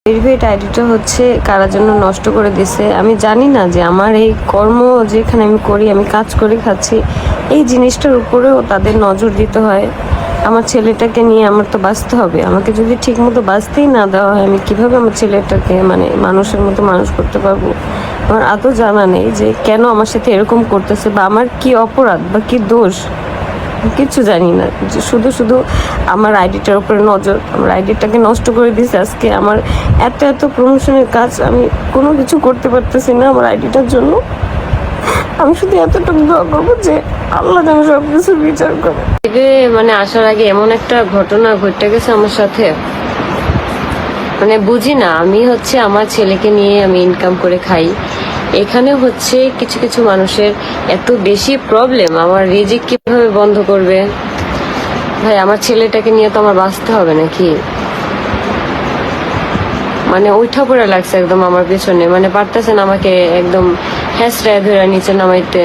Verified আইডিটা হচ্ছে কারার জন্য নষ্ট করে দিছে। আমি জানি না যে আমার এই কর্ম যেখানে আমি করি, আমি কাজ করে খাচ্ছি, এই জিনিসটার উপরেও তাদের নজর দিতে হয়। আমার ছেলেটাকে নিয়ে আমার তো বাঁচতে হবে। আমাকে যদি ঠিক মতো বাঁচতেই না দেওয়া হয়, আমি কিভাবে আমার ছেলেটাকে মানে মানুষের মতো মানুষ করতে পারবো? আমার আদৌ জানা নেই যে কেন আমার সাথে এরকম করতেছে, বা আমার কি অপরাধ বা কি দোষ, কিছু জানি না। যে শুধু শুধু আমার আইডিটার উপরে নজর, আমার আইডিটাকে নষ্ট করে দিছে আজকে। আমার এত এত প্রমোশনের কাজ, আমি কোনো কিছু করতে পারতেছি না আমার আইডিটার জন্য। আমি শুধু এতটুকু দোয়া করবো যে আল্লাহ যেন সব কিছু বিচার করে। মানে আসার আগে এমন একটা ঘটনা ঘটে গেছে আমার সাথে, মানে বুঝি না। আমি হচ্ছে আমার ছেলেকে নিয়ে আমি ইনকাম করে খাই। এখানে হচ্ছে কিছু কিছু মানুষের এত বেশি প্রবলেম, আমার রিজিক কিভাবে বন্ধ করবে? ভাই, আমার ছেলেটাকে নিয়ে তো আমার বাঁচতে হবে নাকি? মানে উঠা পড়ে লাগছে একদম আমার পেছনে, মানে পারতেছেন আমাকে একদম হ্যাঁচড়ায় ধরে নিচে নামাইতে।